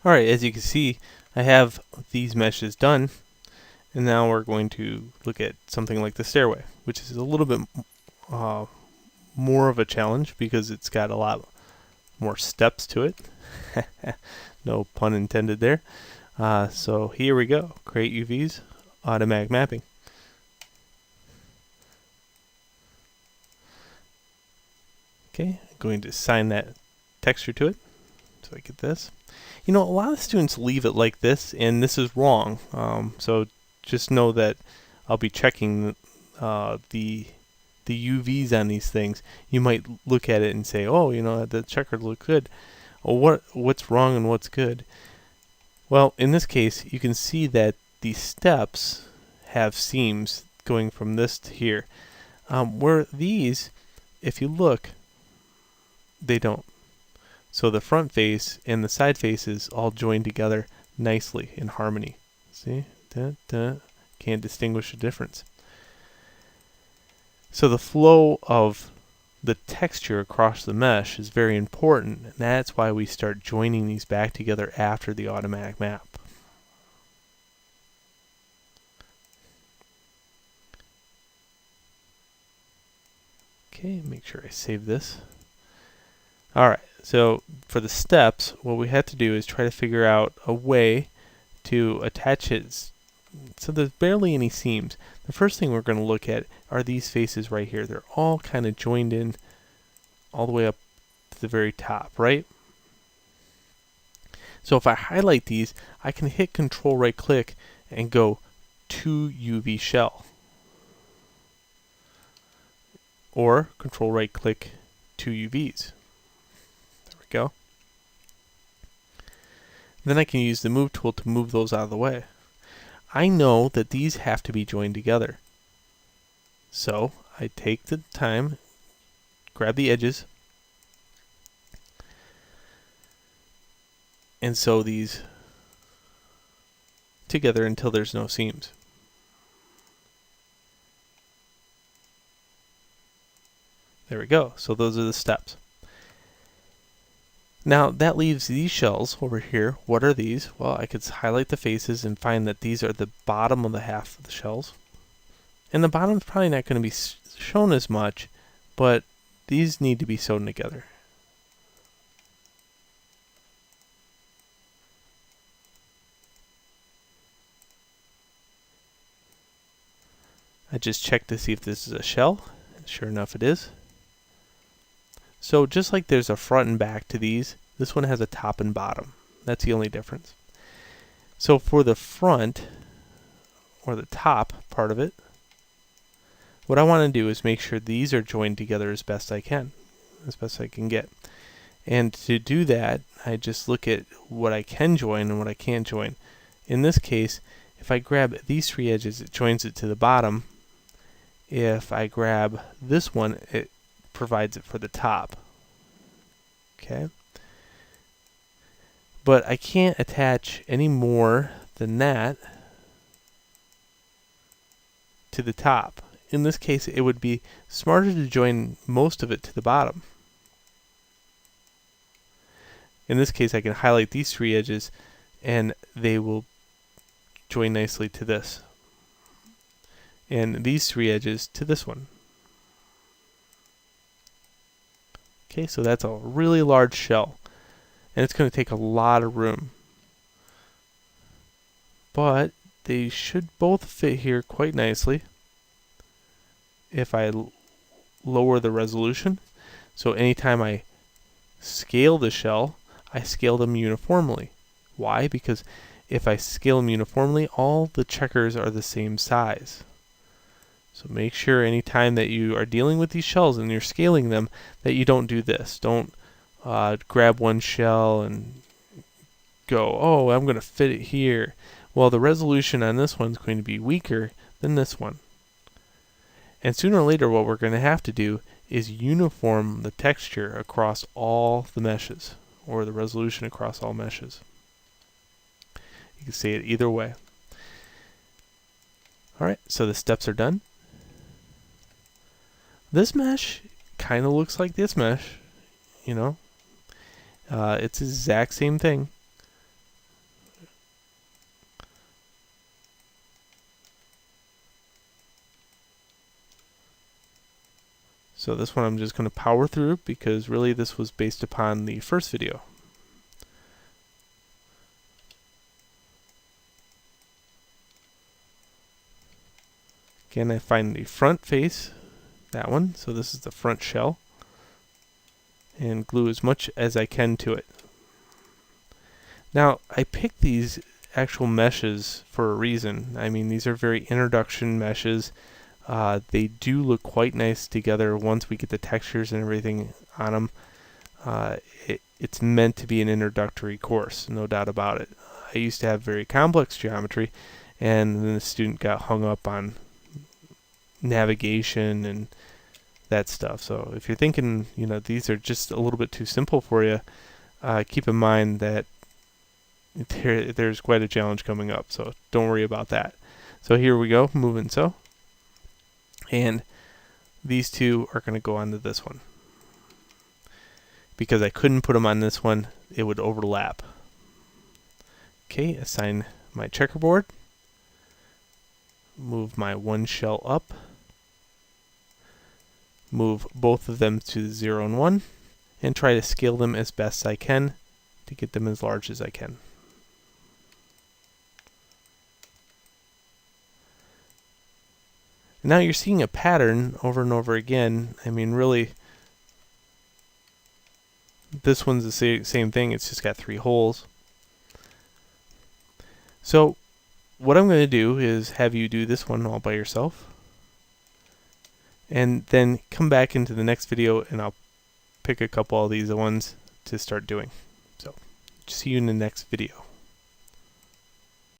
Alright, as you can see, I have these meshes done, and now we're going to look at something like the stairway, which is a little bit more of a challenge because it's got a lot more steps to it. No pun intended there. So here we go. Create UVs, automatic mapping. Okay, I'm going to assign that texture to it. So I get this. You know, a lot of students leave it like this, and this is wrong. So just know that I'll be checking the UVs on these things. You might look at it and say, oh, you know, the checkers look good. Well, what's wrong and what's good? Well, in this case, you can see that the steps have seams going from this to here. Where these, if you look, they don't. So the front face and the side faces all join together nicely in harmony. See? Can't distinguish the difference. So the flow of the texture across the mesh is very important, and that's why we start joining these back together after the automatic map. Okay, make sure I save this. Alright, so for the steps, what we have to do is try to figure out a way to attach it so there's barely any seams. The first thing we're going to look at are these faces right here. They're all kind of joined in all the way up to the very top, right? So if I highlight these, I can hit Control right click and go to UV shell. Or Control right click to UVs. There we go. Then I can use the move tool to move those out of the way. I know that these have to be joined together. So I take the time, grab the edges, and sew these together until there's no seams. There we go. So those are the steps. Now that leaves these shells over here. What are these? Well, I could highlight the faces and find that these are the bottom of the half of the shells. And the bottom is probably not going to be shown as much, but these need to be sewn together. I just checked to see if this is a shell. Sure enough it is. So just like there's a front and back to these, this one has a top and bottom. That's the only difference. So for the front, or the top part of it, what I want to do is make sure these are joined together as best I can get. And to do that, I just look at what I can join and what I can't join. In this case, if I grab these three edges, it joins it to the bottom. If I grab this one, it provides it for the top. Okay. But I can't attach any more than that to the top. In this case, it would be smarter to join most of it to the bottom. In this case, I can highlight these three edges and they will join nicely to this. And these three edges to this one. Okay, so that's a really large shell. And it's going to take a lot of room. But they should both fit here quite nicely if I lower the resolution. So anytime I scale the shell, I scale them uniformly. Why? Because if I scale them uniformly, all the checkers are the same size. So make sure anytime that you are dealing with these shells and you're scaling them that you don't do this. Don't grab one shell and go, oh, I'm going to fit it here. Well, the resolution on this one's going to be weaker than this one. And sooner or later what we're going to have to do is uniform the texture across all the meshes, or the resolution across all meshes. You can see it either way. Alright, so the steps are done. This mesh kind of looks like this mesh, you know. It's the exact same thing. So this one I'm just going to power through because really this was based upon the first video. Again, I find the front face, that one, so this is the front shell, and glue as much as I can to it. Now, I picked these actual meshes for a reason. I mean, these are very introduction meshes. They do look quite nice together once we get the textures and everything on them. It's meant to be an introductory course, no doubt about it. I used to have very complex geometry, and then the student got hung up on navigation and that stuff. So if you're thinking, you know, these are just a little bit too simple for you, keep in mind that there's quite a challenge coming up, so don't worry about that. So here we go, moving so. And these two are going to go onto this one. Because I couldn't put them on this one, it would overlap. Okay, assign my checkerboard. Move my one shell up. Move both of them to 0 and 1. And try to scale them as best I can to get them as large as I can. Now you're seeing a pattern over and over again. I mean, really, this one's the same thing. It's just got 3 holes. So what I'm going to do is have you do this one all by yourself. And then come back into the next video and I'll pick a couple of these ones to start doing. So see you in the next video.